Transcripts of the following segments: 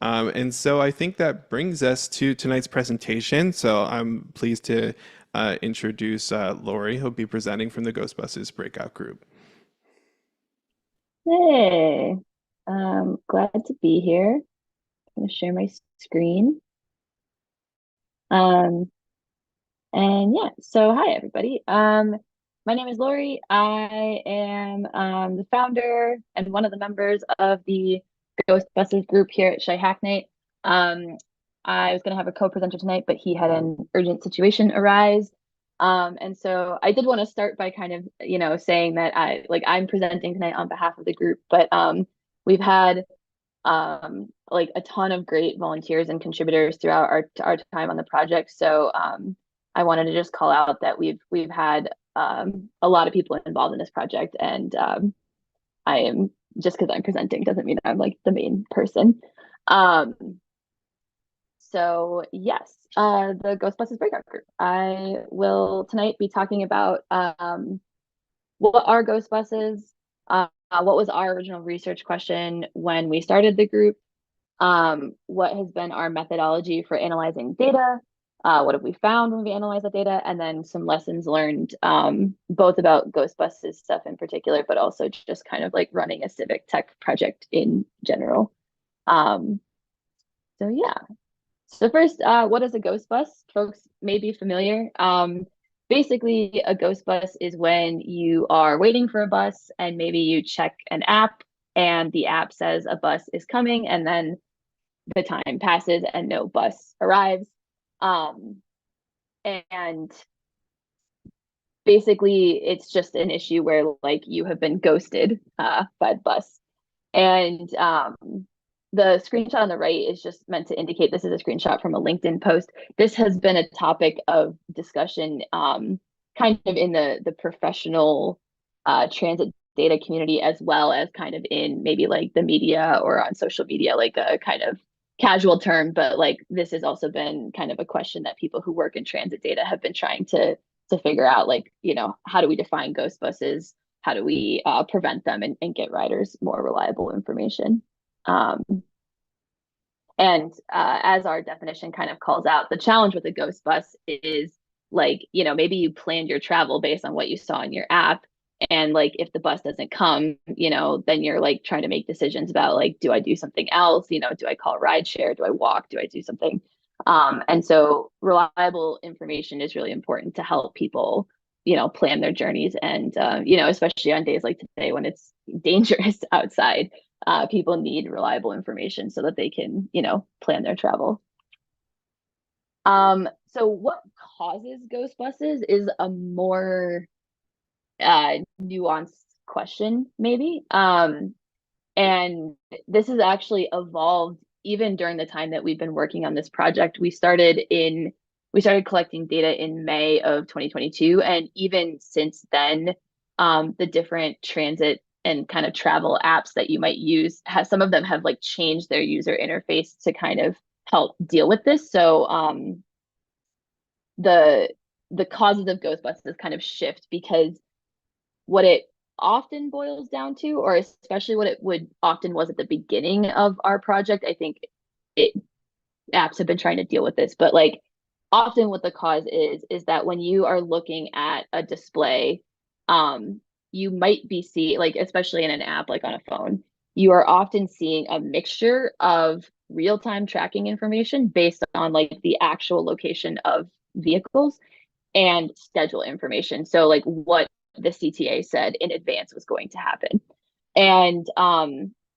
And so I think that brings us to tonight's presentation. So I'm pleased to introduce Lori, who'll be presenting from the Ghostbusters breakout group. Hey, glad to be here. I'm gonna share my screen. Um, and yeah, so hi everybody. My name is Lori. I am the founder and one of the members of the Ghostbusters group here at Shy Hackney. Um, I was gonna have a co-presenter tonight, but he had an urgent situation arise. And so I did want to start by kind of, saying that I'm presenting tonight on behalf of the group, but we've had like a ton of great volunteers and contributors throughout our time on the project. So I wanted to just call out that we've had a lot of people involved in this project, and I am just because I'm presenting doesn't mean I'm like the main person. Um, so yes, the Ghostbusters Breakout Group. I will tonight be talking about what are Ghostbusters, what was our original research question when we started the group, what has been our methodology for analyzing data, what have we found when we analyze the data, and then some lessons learned, both about Ghostbusters stuff in particular, but also just kind of like running a civic tech project in general. Um, so yeah. So first, what is a ghost bus? Folks may be familiar. Basically, a ghost bus is when you are waiting for a bus and maybe you check an app and the app says a bus is coming, and then the time passes and no bus arrives. Um, and basically, it's just an issue where like you have been ghosted by the bus. And the screenshot on the right is just meant to indicate this is a screenshot from a LinkedIn post. This has been a topic of discussion kind of in the professional transit data community, as well as kind of in maybe like the media or on social media, like a kind of casual term. But like this has also been kind of a question that people who work in transit data have been trying to figure out, like, how do we define ghost buses? How do we prevent them and get riders more reliable information? Um, and as our definition kind of calls out, the challenge with a ghost bus is like, maybe you planned your travel based on what you saw in your app. And like, if the bus doesn't come, then you're like trying to make decisions about like, do I do something else? Do I call rideshare? Do I walk? Do I do something? And so reliable information is really important to help people, plan their journeys. And, especially on days like today when it's dangerous outside, people need reliable information so that they can, plan their travel. So what causes ghost buses is a more nuanced question, maybe. And this has actually evolved even during the time that we've been working on this project. We started collecting data in May of 2022, and even since then, the different transit and kind of travel apps that you might use some of them have like changed their user interface to kind of help deal with this. So the the causes of ghost buses kind of shift because what it often boils down to, or especially what it would often was at the beginning of our project, I think it apps have been trying to deal with this, but like often what the cause is that when you are looking at a display, you might be seeing, like especially in an app like on a phone, you are often seeing a mixture of real-time tracking information based on like the actual location of vehicles and schedule information. So like what the CTA said in advance was going to happen. And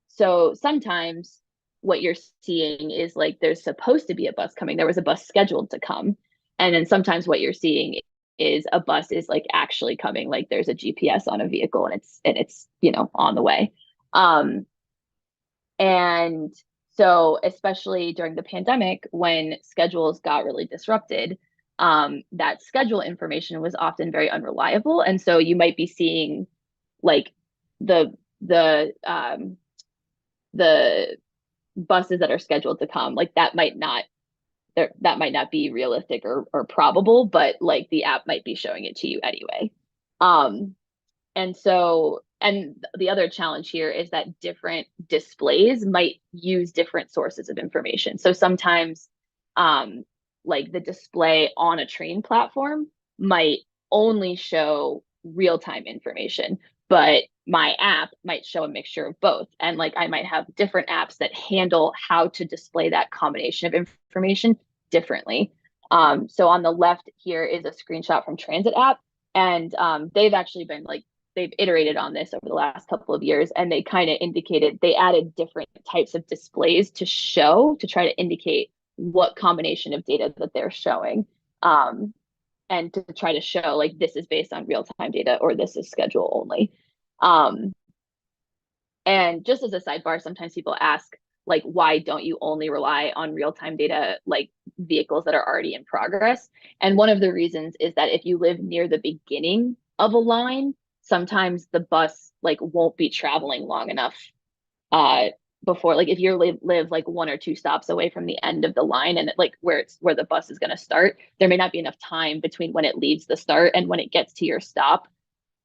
so sometimes what you're seeing is like there's supposed to be a bus coming. There was a bus scheduled to come. And then sometimes what you're seeing is a bus is like actually coming, like there's a GPS on a vehicle and it's on the way. Um and so especially during the pandemic when schedules got really disrupted, that schedule information was often very unreliable. And so you might be seeing like the the the buses that are scheduled to come, like that might not be realistic or probable, but like the app might be showing it to you anyway. Um, and so And the other challenge here is that different displays might use different sources of information. So sometimes, um, like the display on a train platform might only show real-time information, but my app might show a mixture of both. And like I might have different apps that handle how to display that combination of information differently. So on the left here is a screenshot from Transit app, and they've actually been like they've iterated on this over the last couple of years, and they kind of indicated they added different types of displays to try to indicate what combination of data that they're showing, and to try to show like this is based on real-time data or this is schedule only. um, and just as a sidebar, sometimes people ask, like, why don't you only rely on real-time data, like vehicles that are already in progress? And one of the reasons is that if you live near the beginning of a line, sometimes the bus like won't be traveling long enough uh before, like if you live like one or two stops away from the end of the line and like where the bus is going to start, there may not be enough time between when it leaves the start and when it gets to your stop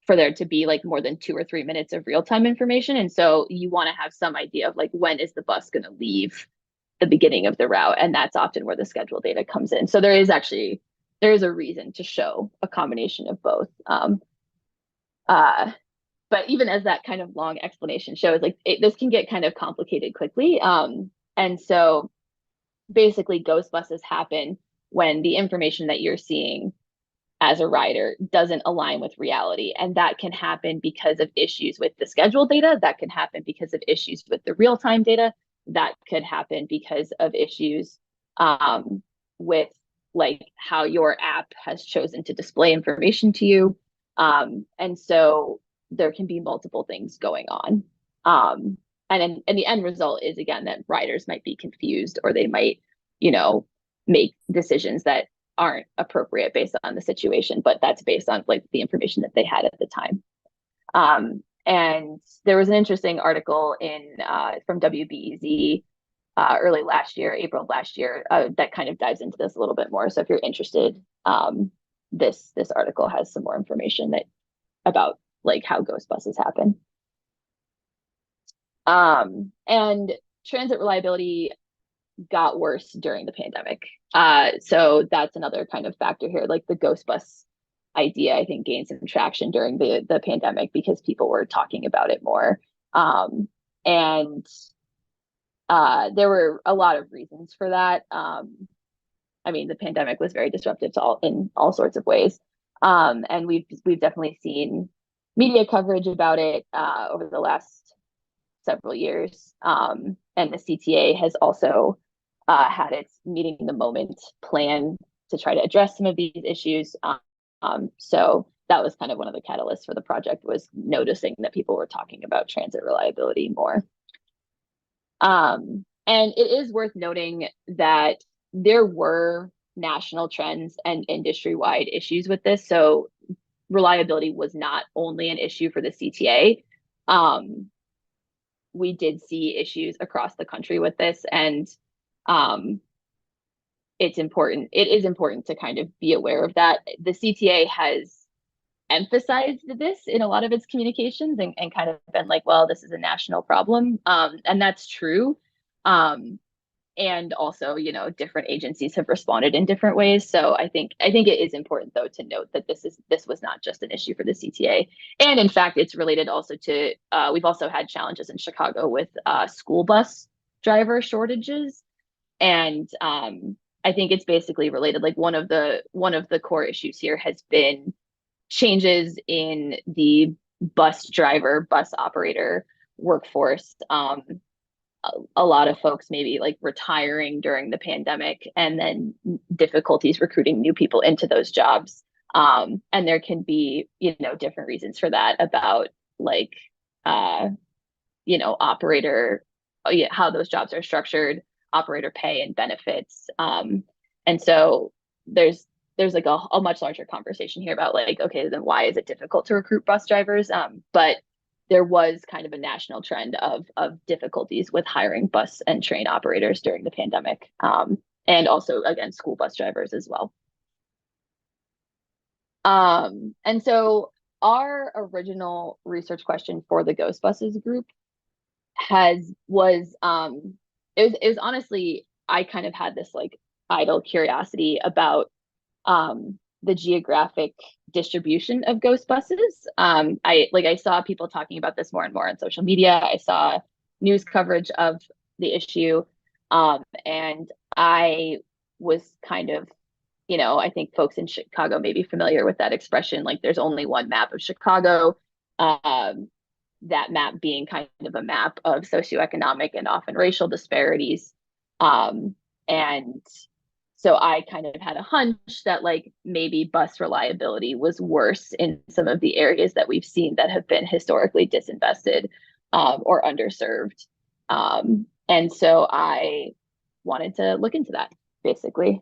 for there to be like more than 2 or 3 minutes of real-time information. And so you want to have some idea of like when is the bus going to leave the beginning of the route, and that's often where the schedule data comes in. So there is a reason to show a combination of both. Uh, but even as that kind of long explanation shows, like this can get kind of complicated quickly. And so basically, ghost buses happen when the information that you're seeing as a rider doesn't align with reality. And that can happen because of issues with the schedule data. That can happen because of issues with the real-time data. That could happen because of issues with like how your app has chosen to display information to you. And so there can be multiple things going on. And the end result is, again, that riders might be confused, or they might, you know, make decisions that aren't appropriate based on the situation, but that's based on like the information that they had at the time. And there was an interesting article in from WBEZ early last year, April of last year, that kind of dives into this a little bit more. So if you're interested, this article has some more information that about like how ghost buses happen. And transit reliability got worse during the pandemic. So that's another kind of factor here. Like the ghost bus idea, I think, gained some traction during the pandemic because people were talking about it more. And there were a lot of reasons for that. I mean, the pandemic was very disruptive to in all sorts of ways. And we've definitely seen media coverage about it over the last several years. And the CTA has also had its meeting the moment plan to try to address some of these issues. So that was kind of one of the catalysts for the project, was noticing that people were talking about transit reliability more. And it is worth noting that there were national trends and industry-wide issues with this. So reliability was not only an issue for the CTA. We did see issues across the country with this, and it is important to kind of be aware of that. The CTA has emphasized this in a lot of its communications, and kind of been like, well, this is a national problem. And that's true. And also, different agencies have responded in different ways. So I think it is important, though, to note that this was not just an issue for the CTA. And in fact, it's related also to, we've also had challenges in Chicago with school bus driver shortages. And I think it's basically related. Like one of the core issues here has been changes in the bus operator workforce. A lot of folks maybe like retiring during the pandemic, and then difficulties recruiting new people into those jobs. And there can be, different reasons for that, about like, operator, how those jobs are structured, operator pay and benefits. And so there's like a much larger conversation here about like, okay, then why is it difficult to recruit bus drivers? But there was kind of a national trend of difficulties with hiring bus and train operators during the pandemic, and also, again, school bus drivers as well. And so our original research question for the Ghost Buses group has was it was honestly, I kind of had this like idle curiosity about the geographic distribution of ghost buses. I saw people talking about this more and more on social media. I saw news coverage of the issue, and I was kind of, I think folks in Chicago may be familiar with that expression. Like, there's only one map of Chicago. Um, that map being kind of a map of socioeconomic and often racial disparities. And so I kind of had a hunch that like maybe bus reliability was worse in some of the areas that we've seen that have been historically disinvested, or underserved. And so I wanted to look into that basically.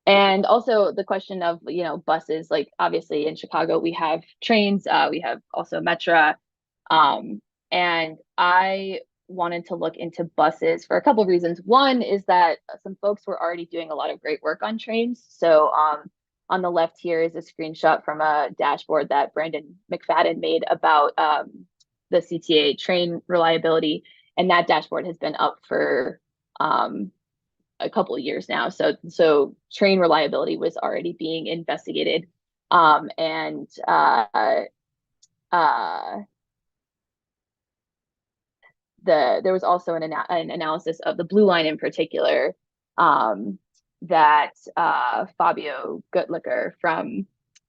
And also the question of, buses, like obviously in Chicago, we have trains, we have also Metra. Um, and I wanted to look into buses for a couple of reasons. One is that some folks were already doing a lot of great work on trains. So on the left here is a screenshot from a dashboard that Brandon McFadden made about the CTA train reliability. And that dashboard has been up for a couple of years now. So train reliability was already being investigated. And there was also an analysis of the Blue Line in particular, that Fabio Gutlicker from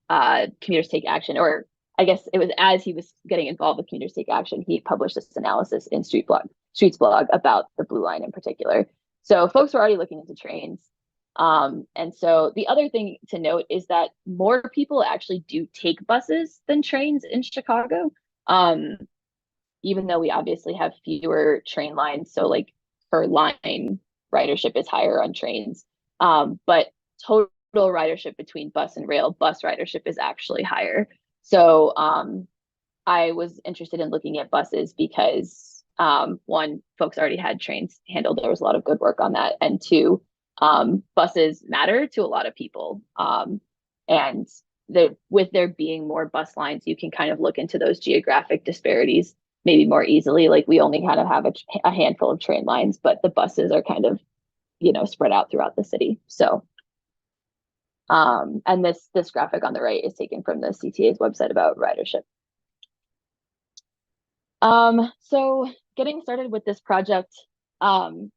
Commuters Take Action, or I guess it was as he was getting involved with Commuters Take Action, he published this analysis in Streets blog about the Blue Line in particular. So folks were already looking into trains. And so the other thing to note is that more people actually do take buses than trains in Chicago. Even though we obviously have fewer train lines, so like per line ridership is higher on trains. But total ridership between bus and rail, bus ridership is actually higher. So I was interested in looking at buses because one, folks already had trains handled. There was a lot of good work on that. And two, buses matter to a lot of people. And with there being more bus lines, you can kind of look into those geographic disparities maybe more easily. Like, we only kind of have a handful of train lines, but the buses are kind of, spread out throughout the city. So, and this graphic on the right is taken from the CTA's website about ridership. So getting started with this project, to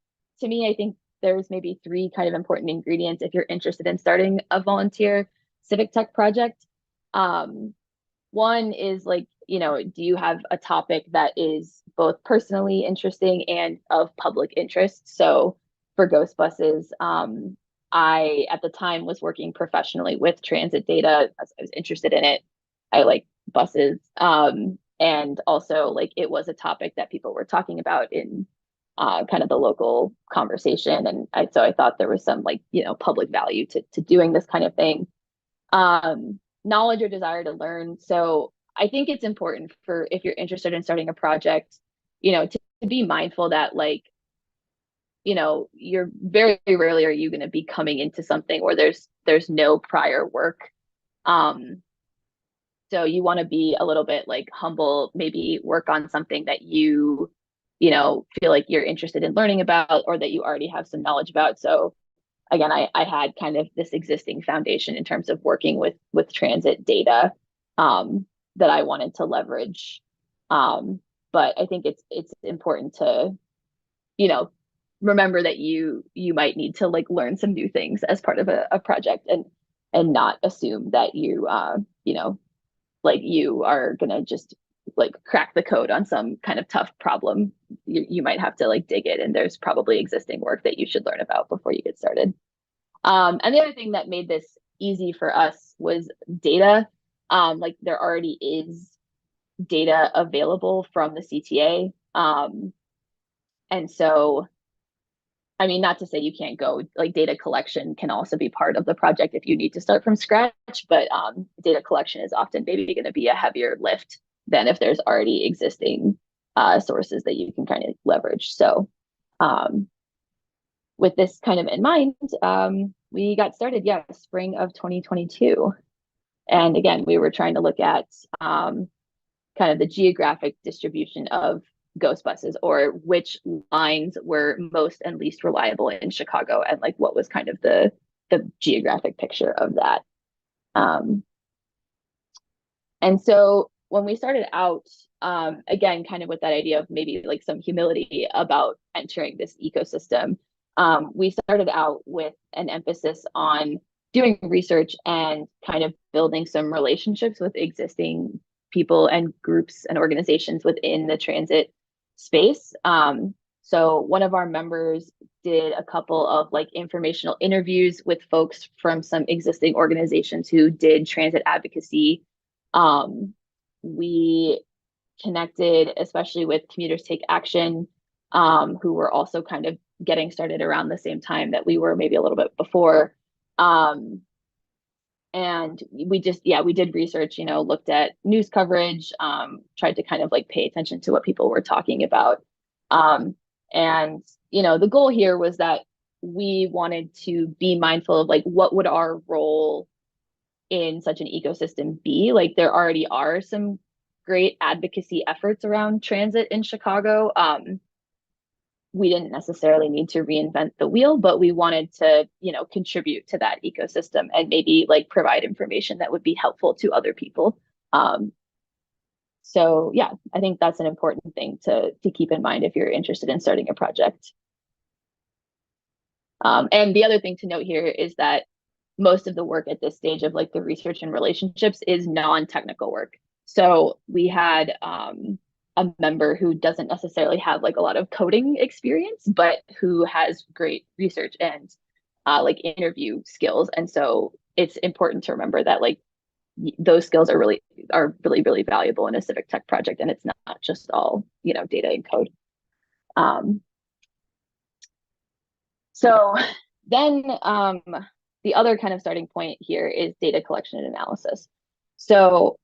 me, I think there's maybe three kind of important ingredients if you're interested in starting a volunteer civic tech project. One is like, do you have a topic that is both personally interesting and of public interest? So for Ghost Buses, I at the time was working professionally with transit data. I was interested in it. I like buses. And also like it was a topic that people were talking about in kind of the local conversation. And so I thought there was some like, public value to doing this kind of thing. Knowledge or desire to learn. So I think it's important for, if you're interested in starting a project, to be mindful that like, you're very rarely are you going to be coming into something where there's no prior work. So you want to be a little bit like humble, maybe work on something that feel like you're interested in learning about, or that you already have some knowledge about. So again, I had kind of this existing foundation in terms of working with transit data, that I wanted to leverage. But I think it's important to, remember that you might need to like learn some new things as part of a project, and not assume that like you are gonna just like crack the code on some kind of tough problem. You might have to like dig it, and there's probably existing work that you should learn about before you get started. And the other thing that made this easy for us was data. Like, there already is data available from the CTA. And so, I mean, not to say you can't go, like data collection can also be part of the project if you need to start from scratch, but data collection is often maybe going to be a heavier lift than if there's already existing sources that you can kind of leverage. So with this kind of in mind, we got started, spring of 2022. And again, we were trying to look at kind of the geographic distribution of ghost buses, or which lines were most and least reliable in Chicago, and like what was kind of the geographic picture of that. Um, and so when we started out, again, kind of with that idea of maybe like some humility about entering this ecosystem, we started out with an emphasis on doing research and kind of building some relationships with existing people and groups and organizations within the transit space. So one of our members did a couple of like informational interviews with folks from some existing organizations who did transit advocacy. We connected, especially with Commuters Take Action, who were also kind of getting started around the same time that we were, maybe a little bit before. And we just, yeah, we did research, looked at news coverage, tried to kind of like pay attention to what people were talking about. And, the goal here was that we wanted to be mindful of like, what would our role in such an ecosystem be? Like, there already are some great advocacy efforts around transit in Chicago. We didn't necessarily need to reinvent the wheel, but we wanted to, contribute to that ecosystem and maybe like provide information that would be helpful to other people. So yeah, I think that's an important thing to keep in mind if you're interested in starting a project. And the other thing to note here is that most of the work at this stage of like the research and relationships is non-technical work. So we had a member who doesn't necessarily have like a lot of coding experience, but who has great research and like interview skills. And so it's important to remember that like those skills are really valuable in a civic tech project, and it's not just all data and code. So then the other kind of starting point here is data collection and analysis. So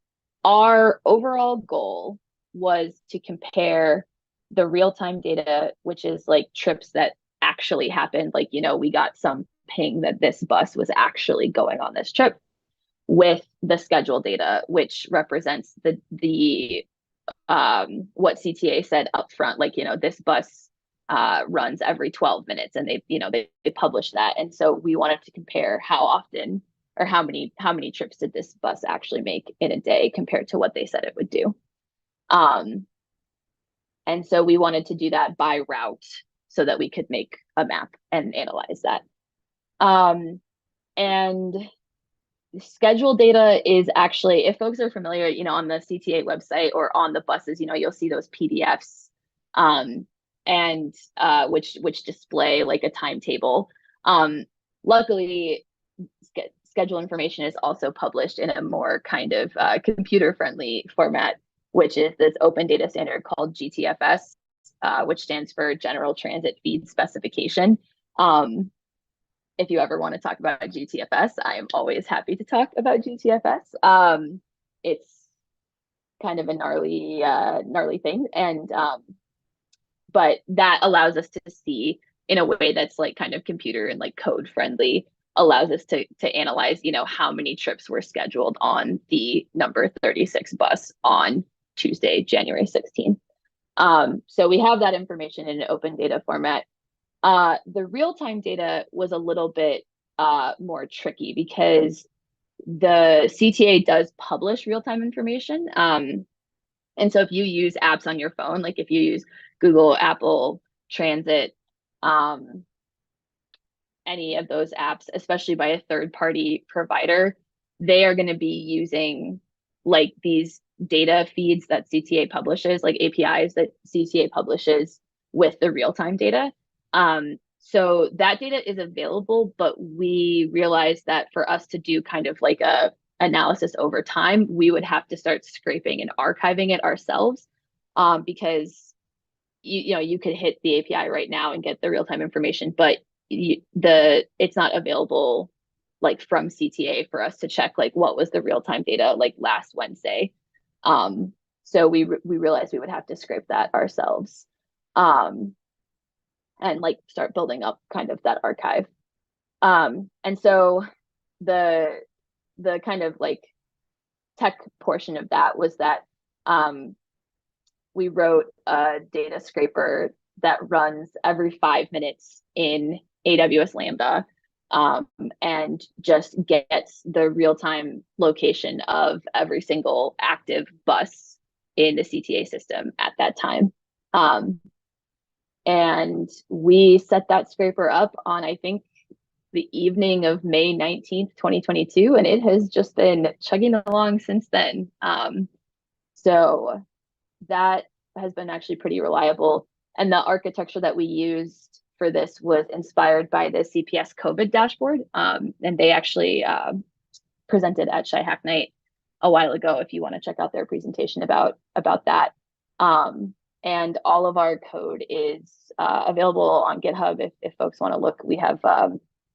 our overall goal was to compare the real-time data, which is like trips that actually happened. Like, we got some ping that this bus was actually going on this trip, with the schedule data, which represents the what CTA said up front, like, this bus runs every 12 minutes, and they publish that. And so we wanted to compare how often or how many trips did this bus actually make in a day compared to what they said it would do. And so we wanted to do that by route so that we could make a map and analyze that. And schedule data is actually, if folks are familiar, on the CTA website or on the buses, you'll see those PDFs, and which display like a timetable. Luckily, schedule information is also published in a more kind of computer friendly format, which is this open data standard called GTFS, which stands for General Transit Feed Specification. If you ever want to talk about GTFS, I am always happy to talk about GTFS. It's kind of a gnarly thing, and but that allows us to see in a way that's like kind of computer and like code friendly, allows us to analyze, how many trips were scheduled on the number 36 bus on Tuesday, January 16th. So we have that information in an open data format. The real-time data was a little bit more tricky because the CTA does publish real-time information. And so if you use apps on your phone, like if you use Google, Apple, Transit, any of those apps, especially by a third-party provider, they are going to be using like these data feeds that CTA publishes, like APIs that CTA publishes with the real-time data. So that data is available, but we realized that for us to do kind of like a analysis over time, we would have to start scraping and archiving it ourselves, because you could hit the API right now and get the real-time information, but it's not available like from CTA for us to check like what was the real-time data like last Wednesday. So we realized we would have to scrape that ourselves, and like start building up kind of that archive. And so the kind of like tech portion of that was that we wrote a data scraper that runs every 5 minutes in AWS Lambda, and just gets the real-time location of every single active bus in the CTA system at that time. And we set that scraper up on, I think, the evening of May 19th, 2022, and it has just been chugging along since then. So that has been actually pretty reliable. And the architecture that we used for this was inspired by the CPS COVID dashboard. And they actually presented at Shy Hack Night a while ago, if you want to check out their presentation about that. And all of our code is available on GitHub if folks want to look. We have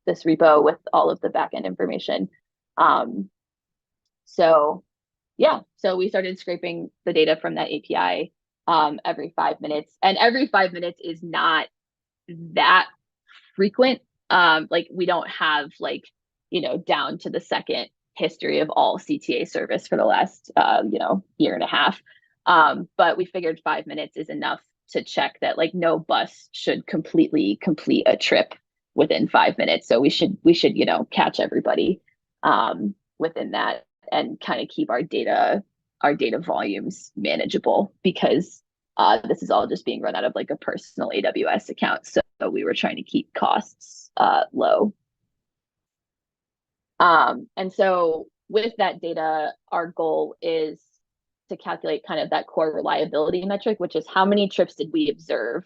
this repo with all of the backend information. So yeah, so we started scraping the data from that API every 5 minutes, and every 5 minutes is not that frequent. Like we don't have like, down to the second history of all CTA service for the last, year and a half. But we figured 5 minutes is enough to check that like no bus should completely complete a trip within 5 minutes. So we should, catch everybody within that and kind of keep our data volumes manageable, because this is all just being run out of like a personal AWS account. So we were trying to keep costs low. And so with that data, our goal is to calculate kind of that core reliability metric, which is how many trips did we observe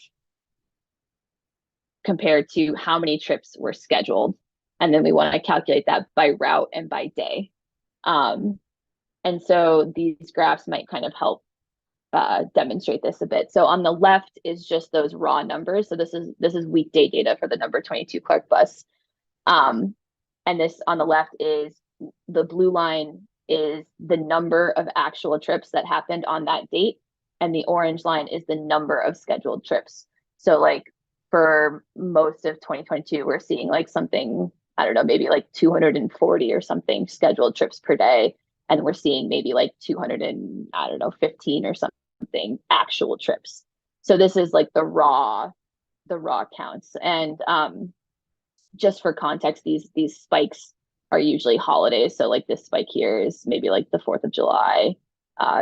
compared to how many trips were scheduled. And then we want to calculate that by route and by day. And so these graphs might kind of help demonstrate this a bit. So on the left is just those raw numbers. So this is weekday data for the number 22 Clark bus. And this on the left is the blue line is the number of actual trips that happened on that date. And the orange line is the number of scheduled trips. So like for most of 2022, we're seeing like something, I don't know, maybe like 240 or something scheduled trips per day. And we're seeing maybe like 215 or something actual trips. So this is like the raw counts. And just for context, these spikes are usually holidays. So like this spike here is maybe like the 4th of July.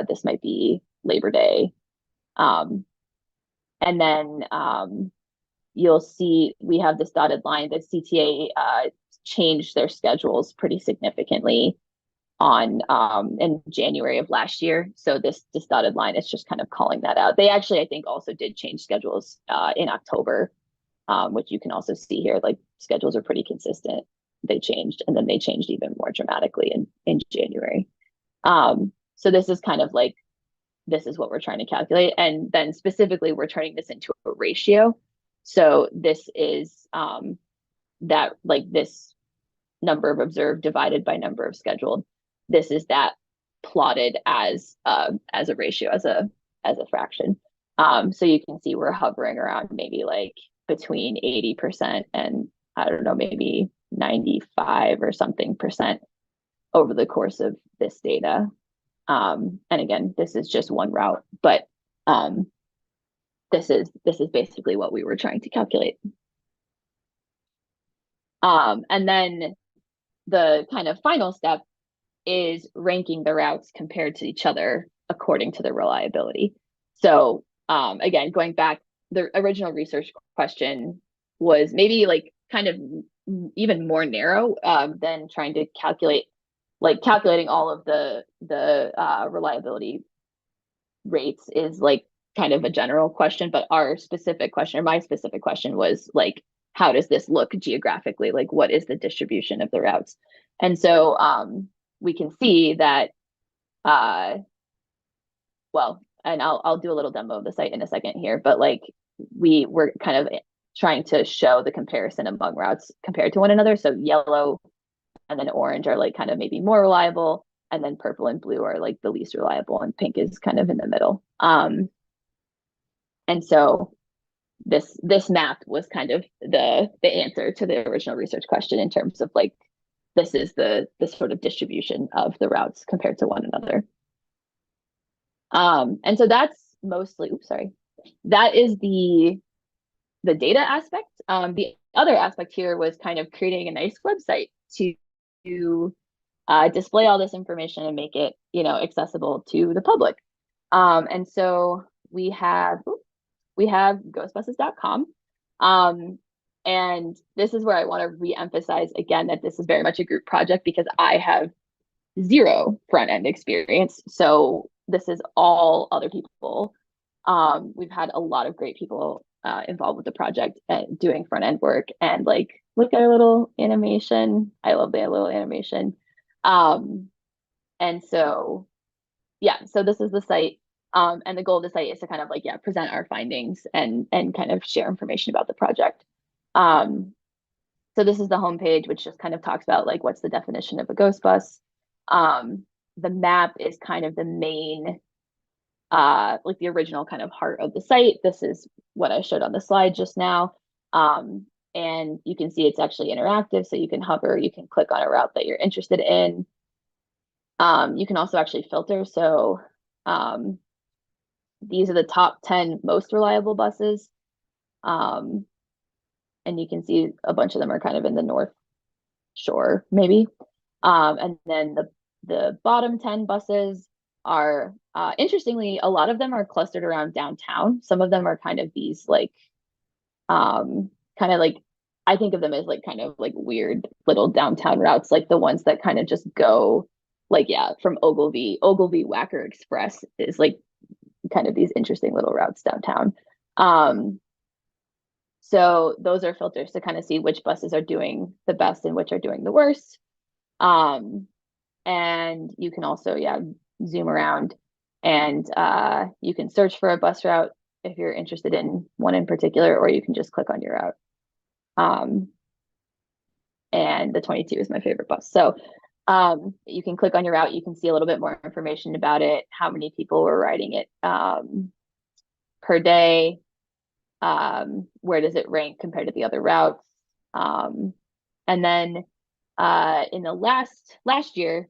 This might be Labor Day. And then you'll see we have this dotted line that CTA changed their schedules pretty significantly on in January of last year. So this dotted line is just kind of calling that out. They actually, I think, also did change schedules in October, which you can also see here. Like schedules are pretty consistent. They changed, and then they changed even more dramatically in January. So this is kind of like, this is what we're trying to calculate. And then specifically, we're turning this into a ratio. So this is that like this number of observed divided by number of scheduled. This is that plotted as a ratio, as a fraction. So you can see we're hovering around maybe like between 80% and I don't know, maybe 95 or something percent over the course of this data. And again, this is just one route, but this is basically what we were trying to calculate. And then the kind of final step is ranking the routes compared to each other according to the reliability. So again, going back, the original research question was maybe like kind of even more narrow than trying to calculating all of the reliability rates is like kind of a general question, but our specific question, or my specific question, was like, how does this look geographically? Like, what is the distribution of the routes? And so we can see that, well, and I'll do a little demo of the site in a second here, but like we were kind of trying to show the comparison among routes compared to one another. So yellow and then orange are like kind of maybe more reliable, and then purple and blue are like the least reliable, and pink is kind of in the middle. And so this map was kind of the answer to the original research question in terms of like this is the sort of distribution of the routes compared to one another. And so that's mostly, oops, sorry, that is the data aspect. The other aspect here was kind of creating a nice website to display all this information and make it, accessible to the public. And so we have ghostbuses.com. And this is where I want to re-emphasize again that this is very much a group project because I have zero front end experience. So this is all other people. We've had a lot of great people involved with the project and doing front end work. And like, look at our little animation. I love the little animation. And so, yeah, so this is the site. And the goal of the site is to kind of like, yeah, present our findings and kind of share information about the project. So this is the homepage, which just kind of talks about like, what's the definition of a ghost bus? The map is kind of the main, like the original kind of heart of the site. This is what I showed on the slide just now. And you can see it's actually interactive. So you can hover, you can click on a route that you're interested in. You can also actually filter. So these are the top 10 most reliable buses. And you can see a bunch of them are kind of in the North Shore, maybe. And then the bottom 10 buses are, interestingly, a lot of them are clustered around downtown. Some of them are kind of these like, kind of like, I think of them as like kind of like weird little downtown routes, like the ones that kind of just go like, yeah, from Ogilvy Wacker Express is like kind of these interesting little routes downtown. So those are filters to kind of see which buses are doing the best and which are doing the worst. And you can also, yeah, zoom around and you can search for a bus route if you're interested in one in particular, or you can just click on your route. And the 22 is my favorite bus. So you can click on your route, you can see a little bit more information about it, how many people were riding it per day, where does it rank compared to the other routes. And then in the last year,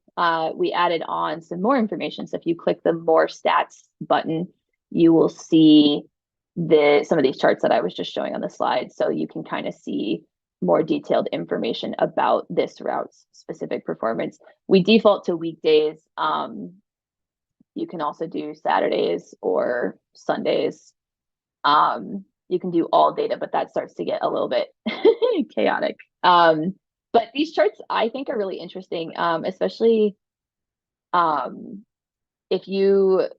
we added on some more information. So if you click the more stats button, you will see some of these charts that I was just showing on the slide. So you can kind of see more detailed information about this route's specific performance. We default to weekdays. You can also do Saturdays or Sundays. You can do all data, but that starts to get a little bit chaotic. But these charts I think are really interesting, especially if you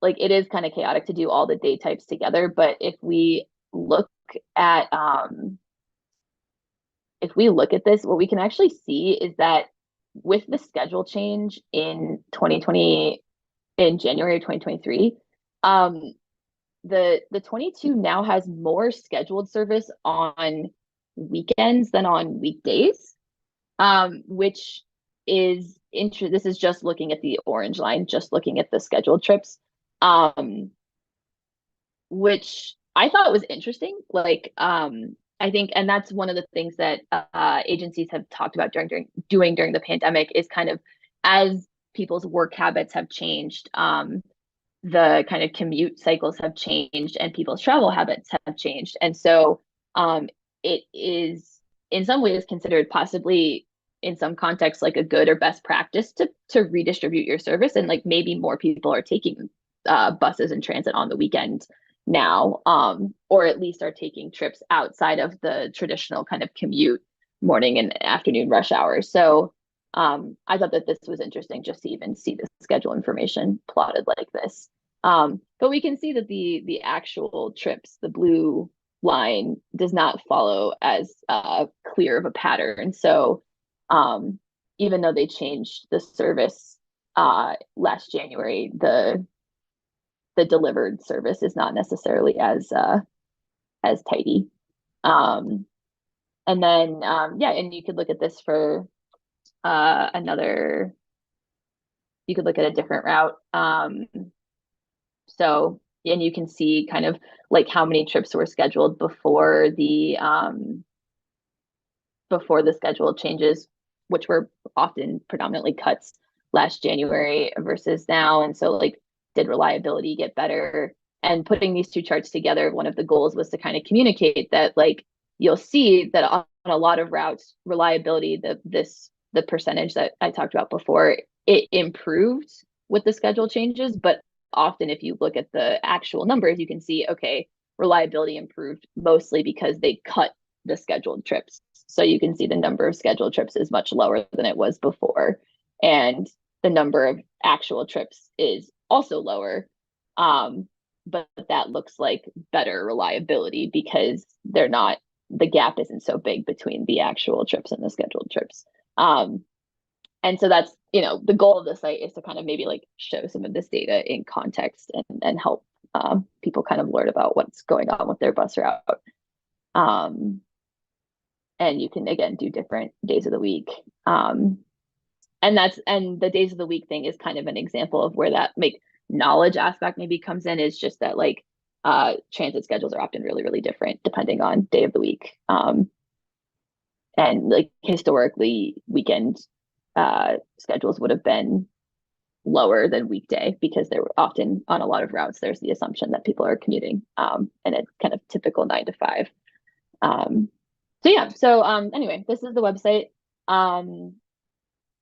like, it is kind of chaotic to do all the day types together. But if we look at this, what we can actually see is that with the schedule change in 2020, in January of 2023, the 22 now has more scheduled service on weekends than on weekdays, which is interesting. This is just looking at the orange line, just looking at the scheduled trips, which I thought was interesting. Like, I think, and that's one of the things that agencies have talked about during the pandemic is kind of as people's work habits have changed, the kind of commute cycles have changed and people's travel habits have changed. And so it is in some ways considered possibly in some contexts like a good or best practice to redistribute your service. And like maybe more people are taking buses and transit on the weekend now, or at least are taking trips outside of the traditional kind of commute morning and afternoon rush hours. So I thought that this was interesting just to even see the schedule information plotted like this. But we can see that the actual trips, the blue line, does not follow as clear of a pattern. So even though they changed the service last January, the delivered service is not necessarily as tidy. And then yeah, and you could look at this for you could look at a different route. So, and you can see kind of like how many trips were scheduled before the schedule changes which were often predominantly cuts last January versus now. And so like, did reliability get better? And putting these two charts together, one of the goals was to kind of communicate that like, you'll see that on a lot of routes, reliability, the percentage that I talked about before, it improved with the schedule changes. But often if you look at the actual numbers, you can see, okay, reliability improved mostly because they cut the scheduled trips. So you can see the number of scheduled trips is much lower than it was before. And the number of actual trips is also lower. But that looks like better reliability because the gap isn't so big between the actual trips and the scheduled trips. And so that's, the goal of the site is to kind of maybe like show some of this data in context and help people kind of learn about what's going on with their bus route. And you can, again, do different days of the week. And the days of the week thing is kind of an example of where that knowledge aspect maybe comes in, is just that like transit schedules are often really, really different depending on day of the week. And like historically, weekend schedules would have been lower than weekday because they're often on a lot of routes. There's the assumption that people are commuting in a kind of typical 9 to 5. So yeah, anyway, this is the website.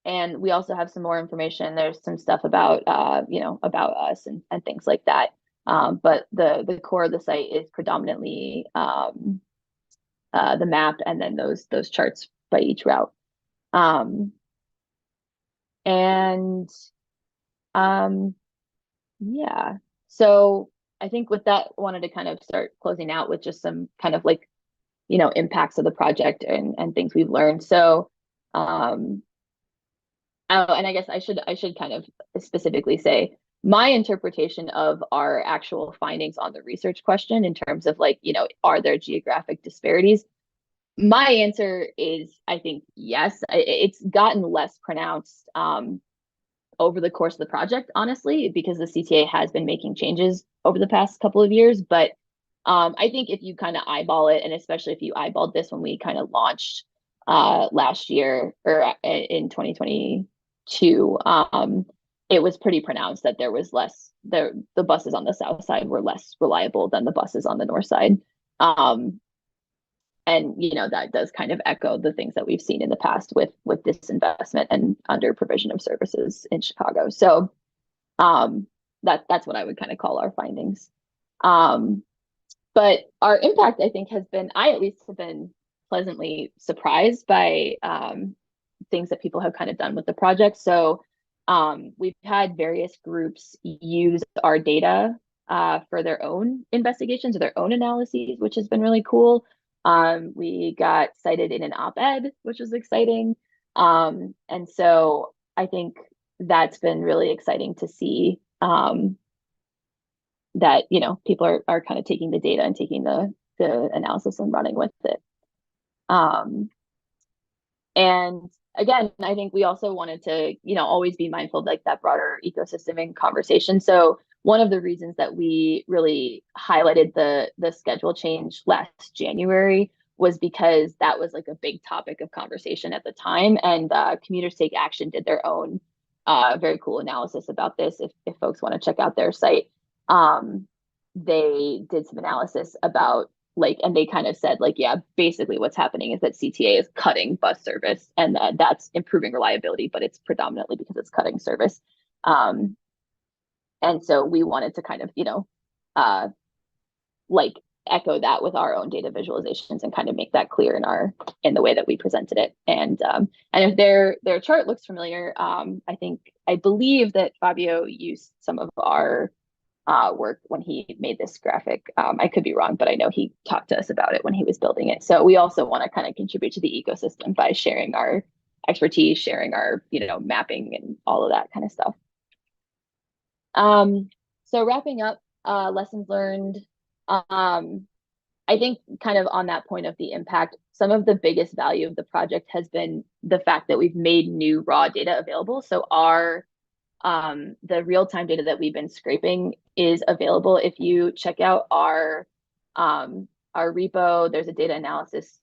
And we also have some more information. There's some stuff about, about us and things like that. But the core of the site is predominantly the map and then those charts by each route. Yeah. So I think with that, wanted to kind of start closing out with just some kind of like, impacts of the project and things we've learned. So, and I guess I should kind of specifically say my interpretation of our actual findings on the research question in terms of like, are there geographic disparities? My answer is, I think, yes. It's gotten less pronounced over the course of the project, honestly, because the CTA has been making changes over the past couple of years. But I think if you kind of eyeball it, and especially if you eyeballed this when we kind of launched last year or in 2022, it was pretty pronounced that there was less, the buses on the south side were less reliable than the buses on the north side. And that does kind of echo the things that we've seen in the past with disinvestment and under provision of services in Chicago. So that's what I would kind of call our findings. But our impact, I think, I at least have been pleasantly surprised by things that people have kind of done with the project. So we've had various groups use our data for their own investigations or their own analyses, which has been really cool. We got cited in an op-ed, which was exciting. And so I think that's been really exciting to see that, people are kind of taking the data and taking the analysis and running with it. And again, I think we also wanted to, always be mindful of like that broader ecosystem and conversation. So one of the reasons that we really highlighted the schedule change last January was because that was like a big topic of conversation at the time. And Commuters Take Action did their own very cool analysis about this. If folks want to check out their site, they did some analysis about and they kind of said like, yeah, basically what's happening is that CTA is cutting bus service and that's improving reliability, but it's predominantly because it's cutting service. And so we wanted to kind of, echo that with our own data visualizations and kind of make that clear in the way that we presented it. And if their chart looks familiar, I believe that Fabio used some of our work when he made this graphic. I could be wrong, but I know he talked to us about it when he was building it. So we also want to kind of contribute to the ecosystem by sharing our expertise, sharing our, mapping and all of that kind of stuff. So wrapping up, lessons learned. I think kind of on that point of the impact, some of the biggest value of the project has been the fact that we've made new raw data available. So the real-time data that we've been scraping is available. If you check out our repo, there's a data analysis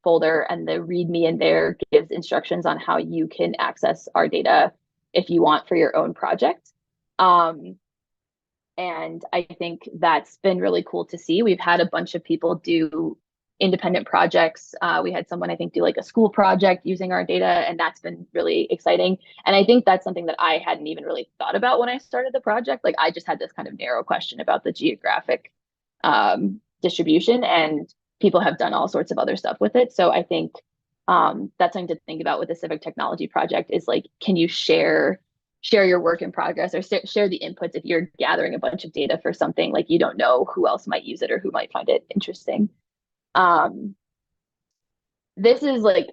folder, and the README in there gives instructions on how you can access our data if you want for your own project. And I think that's been really cool to see. We've had a bunch of people do independent projects. We had someone, I think, do like a school project using our data, and that's been really exciting. And I think that's something that I hadn't even really thought about when I started the project. Like, I just had this kind of narrow question about the geographic distribution, and people have done all sorts of other stuff with it. So I think that's something to think about with the civic technology project is like, can you share your work in progress, or share the inputs if you're gathering a bunch of data for something, like you don't know who else might use it or who might find it interesting. Um, this is like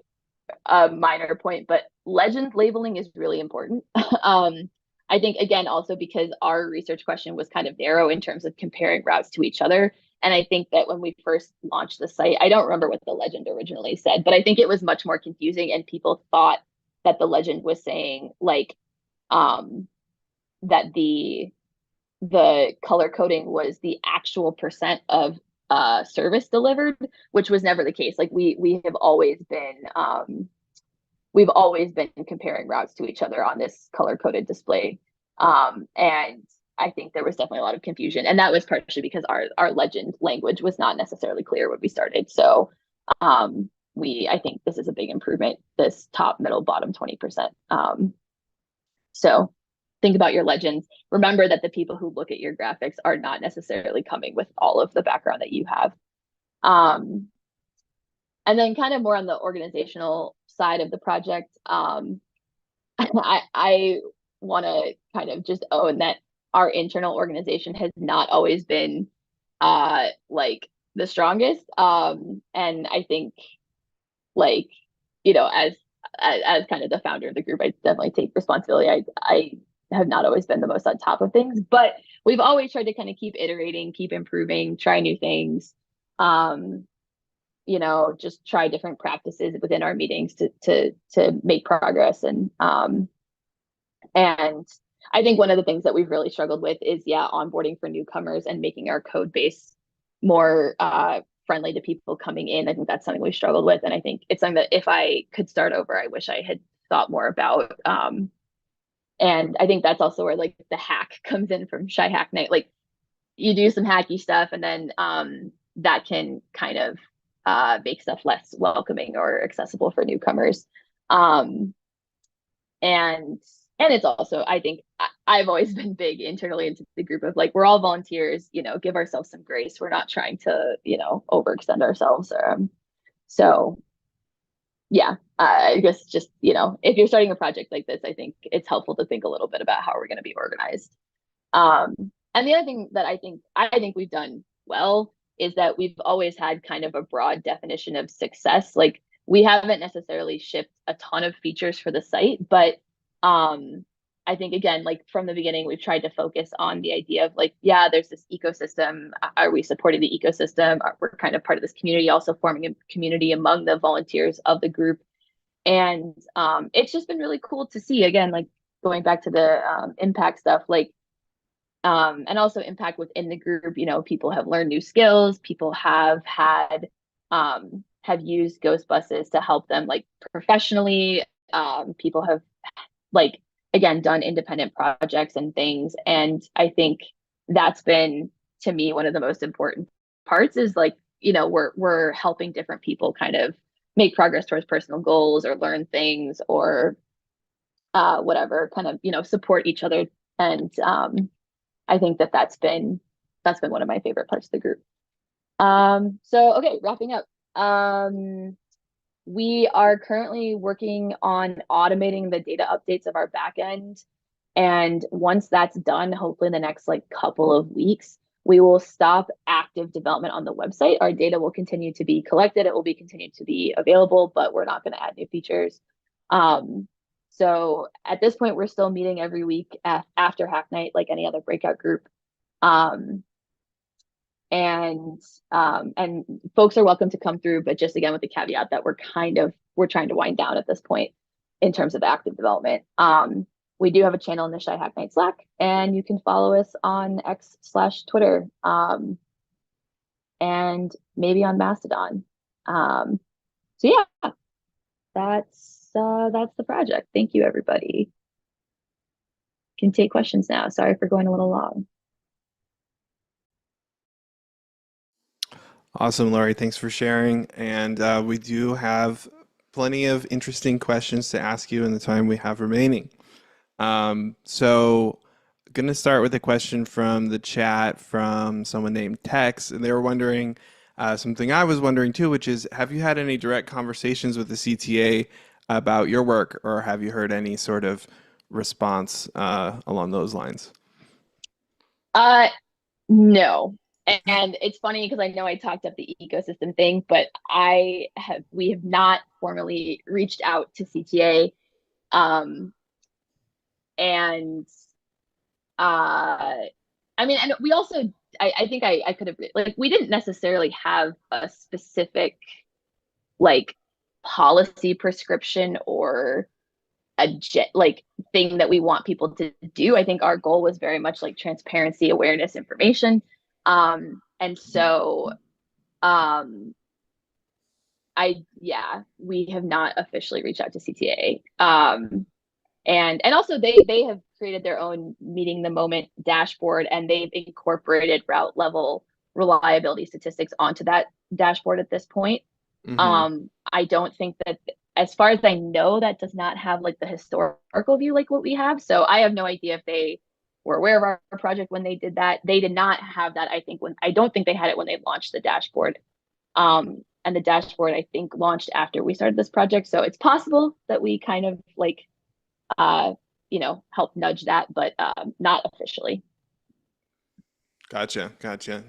a minor point, but legend labeling is really important. I think, again, also because our research question was kind of narrow in terms of comparing routes to each other. And I think that when we first launched the site, I don't remember what the legend originally said, but I think it was much more confusing, and people thought that the legend was saying like that the color coding was the actual percent of service delivered, which was never the case. Like, we have always been we've always been comparing routes to each other on this color coded display. And I think there was definitely a lot of confusion, and that was partially because our legend language was not necessarily clear when we started. So I think this is a big improvement, this top, middle, bottom 20%. So think about your legends. Remember that the people who look at your graphics are not necessarily coming with all of the background that you have. And then kind of more on the organizational side of the project, I want to kind of just own that our internal organization has not always been like the strongest. And I think, like, as kind of the founder of the group, I definitely take responsibility. I have not always been the most on top of things, but we've always tried to kind of keep iterating, keep improving, try new things. Just try different practices within our meetings to make progress. And I think one of the things that we've really struggled with is onboarding for newcomers and making our code base more friendly to people coming in. I think that's something we struggled with, and I think it's something that if I could start over, I wish I had thought more about. And I think that's also where like the hack comes in from Shy Hack Night. Like, you do some hacky stuff, and then that can kind of make stuff less welcoming or accessible for newcomers. And it's also, I think, I've always been big internally into the group of like, we're all volunteers, give ourselves some grace. We're not trying to, overextend ourselves. So yeah, I guess just, if you're starting a project like this, I think it's helpful to think a little bit about how we're going to be organized. And the other thing that I think we've done well is that we've always had kind of a broad definition of success. Like, we haven't necessarily shipped a ton of features for the site, but I think, again, like from the beginning, we've tried to focus on the idea of like, there's this ecosystem. Are we supporting the ecosystem? We're kind of part of this community, also forming a community among the volunteers of the group. And it's just been really cool to see, again, like going back to the impact stuff, like, and also impact within the group. People have learned new skills. People have had have used ghost buses to help them like professionally. People have, like, again, done independent projects and things, and I think that's been, to me, one of the most important parts is like, we're helping different people kind of make progress towards personal goals or learn things or whatever, kind of support each other. And I think that's been one of my favorite parts of the group. So okay, wrapping up. We are currently working on automating the data updates of our backend. And once that's done, hopefully in the next like couple of weeks, we will stop active development on the website. Our data will continue to be collected. It will be continued to be available, but we're not going to add new features. So at this point, we're still meeting every week after Hack Night, like any other breakout group. And folks are welcome to come through, but just again with the caveat that we're trying to wind down at this point in terms of active development. We do have a channel in the Shy Hack Night Slack, and you can follow us on X/Twitter, and maybe on Mastodon. So yeah, that's the project. Thank you, everybody. Can take questions now. Sorry for going a little long. Awesome, Laurie. Thanks for sharing. And we do have plenty of interesting questions to ask you in the time we have remaining. So, going to start with a question from the chat from someone named Tex, and they were wondering something I was wondering too, which is, have you had any direct conversations with the CTA about your work, or have you heard any sort of response along those lines? Uh, no. And it's funny because I know I talked up the ecosystem thing, but we have not formally reached out to CTA. And I mean, and we also, I think I could have, like, we didn't necessarily have a specific, like, policy prescription or like thing that we want people to do. I think our goal was very much like transparency, awareness, information. And so, um, yeah, we have not officially reached out to CTA. And also they have created their own meeting the moment dashboard, and they've incorporated route level reliability statistics onto that dashboard at this point. Hmm. I don't think that, as far as I know, that does not have like the historical view like what we have. So I have no idea if they were aware of our project when they did that. They did not have that, I think, when I don't think they had it when they launched the dashboard. And the dashboard, I think, launched after we started this project. So it's possible that we kind of like uh, help nudge that, but not officially. Gotcha, gotcha.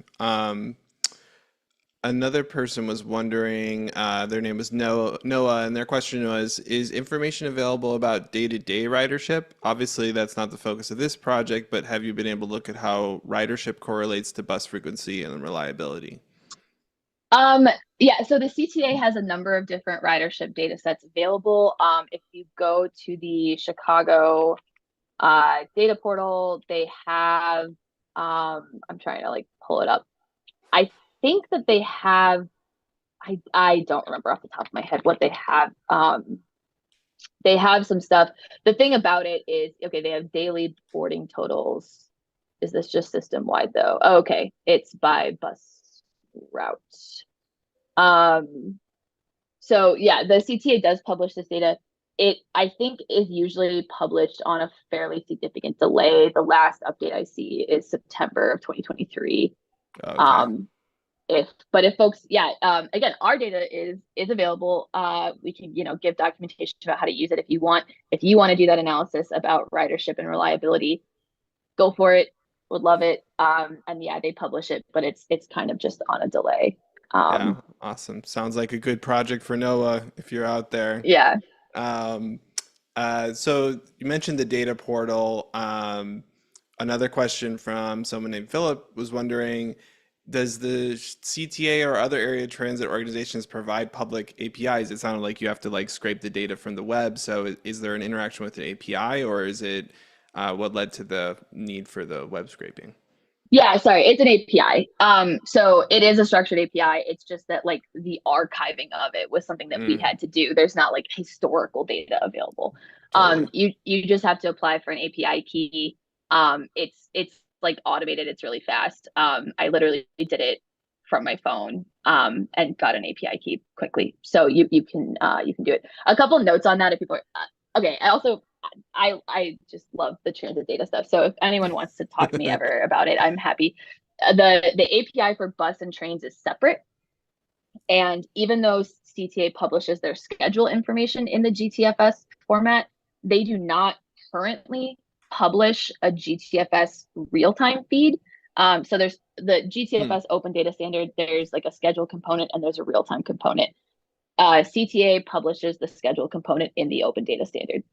Another person was wondering, their name was Noah, and their question was, is information available about day-to-day ridership? Obviously, that's not the focus of this project, but have you been able to look at how ridership correlates to bus frequency and reliability? Um, yeah, so the CTA has a number of different ridership data sets available. If you go to the Chicago data portal, they have, I'm trying to like pull it up. I think that they have, I don't remember off the top of my head what they have. They have some stuff. The thing about it is, okay, they have daily boarding totals. Is this just system wide though? Oh, okay, it's by bus route. Um, so yeah, the CTA does publish this data. It, I think, is usually published on a fairly significant delay. The last update I see is September of 2023. Okay. Um, if folks, yeah, again, our data is available. We can, give documentation about how to use it if you want. If you want to do that analysis about ridership and reliability, go for it. Would love it. And yeah, they publish it, but it's kind of just on a delay. Yeah, Um, awesome. Sounds like a good project for Noah if you're out there. yeah. Um, so you mentioned the data portal. Another question from someone named Philip was wondering, does the CTA or other area transit organizations provide public APIs? It sounded like you have to like scrape the data from the web. So is there an interaction with an API, or is it what led to the need for the web scraping? Yeah, sorry, it's an API. So it is a structured API. It's just that like the archiving of it was something that we Mm, had to do. There's not like historical data available. totally. You just have to apply for an API key. It's like automated. It's really fast. I literally did it from my phone. And got an API key quickly. So you can do it. A couple notes on that if people are, okay. I just love the transit data stuff. So if anyone wants to talk to me ever about it, I'm happy. The API for bus and trains is separate, and even though CTA publishes their schedule information in the GTFS format, they do not currently publish a GTFS real-time feed. So there's the Hmm. GTFS open data standard. There's like a schedule component and there's a real-time component. CTA publishes the schedule component in the open data standard.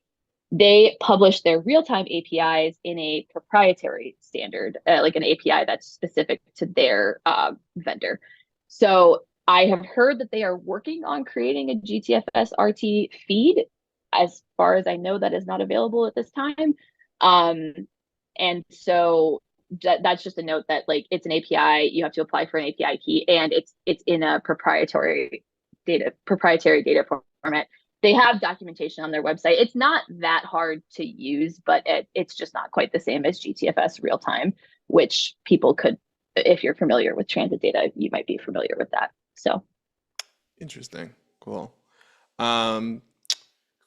They publish their real-time APIs in a proprietary standard, like an API that's specific to their vendor. So I have heard that they are working on creating a GTFS RT feed. As far as I know, that is not available at this time. Um, and so that's just a note that like it's an API. You have to apply for an API key, and it's in a proprietary data proprietary data format. They have documentation on their website. It's not that hard to use, but it's just not quite the same as GTFS real time, which people could, if you're familiar with transit data, you might be familiar with that. So Interesting. Cool. Um,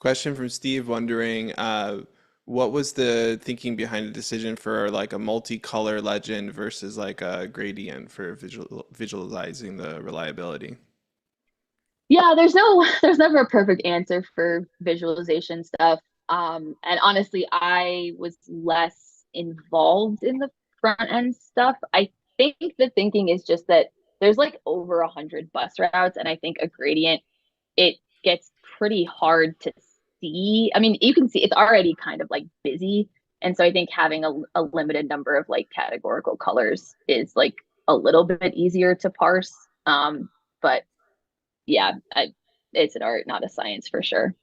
Question from Steve wondering, what was the thinking behind the decision for like a multicolor legend versus like a gradient for visualizing the reliability? yeah, there's never a perfect answer for visualization stuff. And honestly, I was less involved in the front end stuff. I think the thinking is just that there's like over 100 bus routes, and I think a gradient, it gets pretty hard to see. I mean, you can see it's already kind of like busy. And so I think having a limited number of like categorical colors is like a little bit easier to parse. But yeah, it's an art, not a science for sure.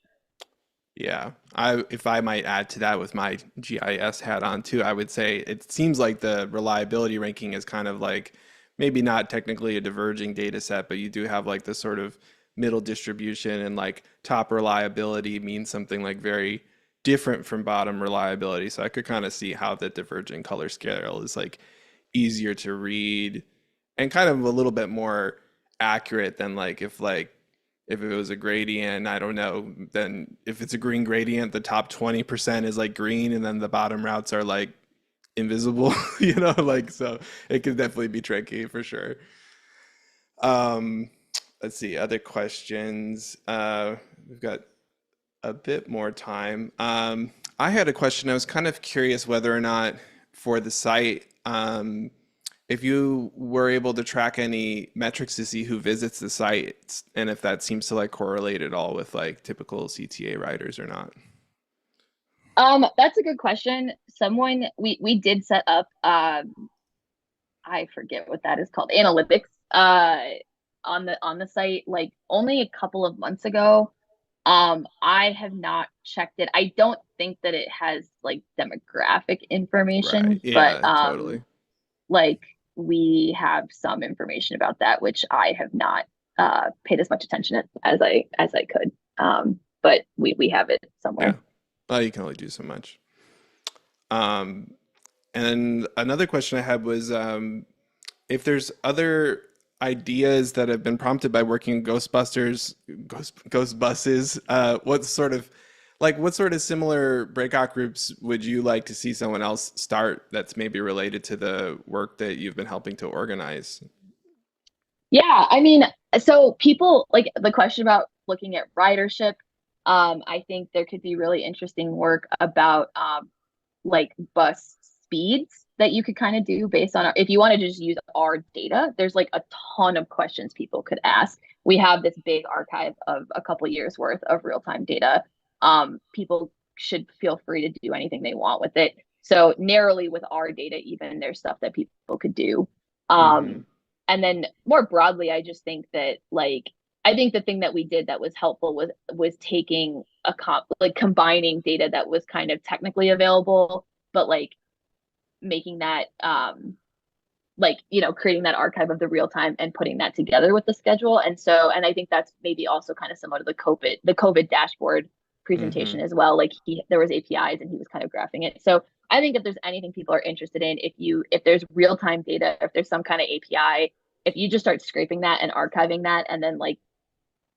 Yeah, I if I might add to that with my GIS hat on too, I would say it seems like the reliability ranking is kind of like maybe not technically a diverging data set, but you do have like this sort of middle distribution and like top reliability means something like very different from bottom reliability. So I could kind of see how the divergent color scale is like easier to read and kind of a little bit more accurate than like if it was a gradient, I don't know, then if it's a green gradient, the top 20% is like green and then the bottom routes are like invisible, you know, like so it could definitely be tricky for sure. Um, let's see, other questions. We've got a bit more time. I had a question. I was kind of curious whether or not for the site, if you were able to track any metrics to see who visits the site and if that seems to like correlate at all with like typical CTA riders or not. That's a good question. Someone we did set up I forget what that is called, analytics, on the site like only a couple of months ago. I have not checked it. I don't think that it has like demographic Right. information, but Yeah, totally. like we have some information about that, which I have not paid as much attention as I could. But we have it Yeah. somewhere. Well, you can only do so much. Um, and another question I had was if there's other ideas that have been prompted by working in Ghost buses, what sort of similar breakout groups would you like to see someone else start that's maybe related to the work that you've been helping to organize? Yeah, I mean, so people like the question about looking at ridership. I think there could be really interesting work about like bus speeds that you could kind of do based on if you want to just use our data. There's like a ton of questions people could ask. We have this big archive of a couple years worth of real-time data. People should feel free to do anything they want with it. So narrowly with our data, even there's stuff that people could do. Hmm. Um, and then more broadly, I just think that like I think the thing that we did that was helpful was taking like combining data that was kind of technically available, but like making that like creating that archive of the real time and putting that together with the schedule. And I think that's maybe also kind of similar to the COVID dashboard presentation Hmm. as well. Like there was APIs and he was kind of graphing it. So I think if there's anything people are interested in, if there's real time data, if there's some kind of API, if you just start scraping that and archiving that and then like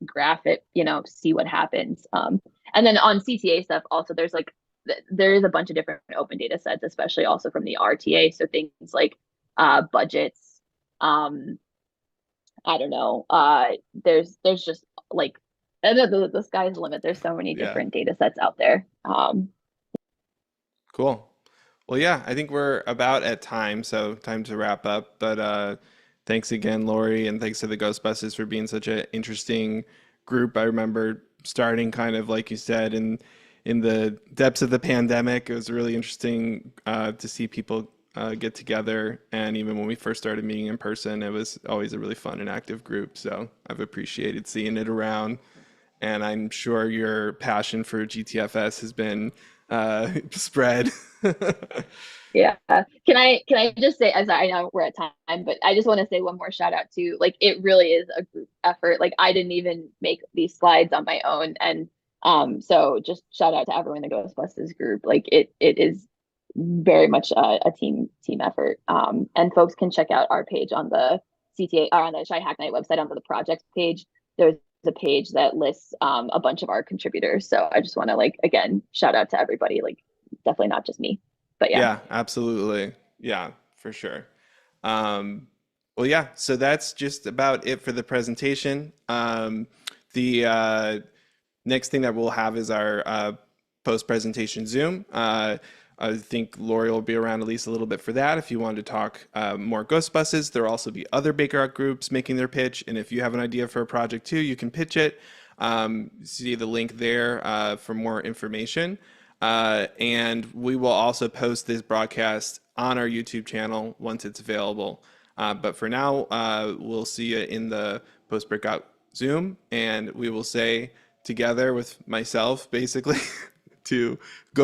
graph it, see what happens. And then on CTA stuff, also there's like there is a bunch of different open data sets, especially also from the RTA. So things like budgets. Um, I don't know. There's just like the sky's the limit. There's so many Yeah. different data sets out there. Cool. Well, yeah, I think we're about at time, so time to wrap up. But thanks again, Lori, and thanks to the Ghostbusters for being such an interesting group. I remember starting kind of like you said in the depths of the pandemic. It was really interesting to see people get together, and even when we first started meeting in person, it was always a really fun and active group. So I've appreciated seeing it around and I'm sure your passion for GTFS has been spread. Yeah. Can I just say, I'm sorry, I know we're at time, but I just want to say one more shout out to, like, it really is a group effort. Like, I didn't even make these slides on my own. And so just shout out to everyone in the Ghostbusters group. Like, it is very much a team effort. And folks can check out our page on the CTA or on the Shy Hack Night website under the projects page. There's a page that lists a bunch of our contributors. So I just want to, like, again, shout out to everybody. Like, definitely not just me. But yeah. Yeah, absolutely. Yeah, for sure. Um, well, yeah, so that's just about it for the presentation. The next thing that we'll have is our post-presentation Zoom. I think Lori will be around at least a little bit for that if you want to talk more Ghostbusters. There will also be other Baker Art groups making their pitch, and if you have an idea for a project too, you can pitch it. See the link there for more information. And we will also post this broadcast on our YouTube channel once it's available. But for now, we'll see you in the post breakout Zoom, and we will say together with myself, basically, to go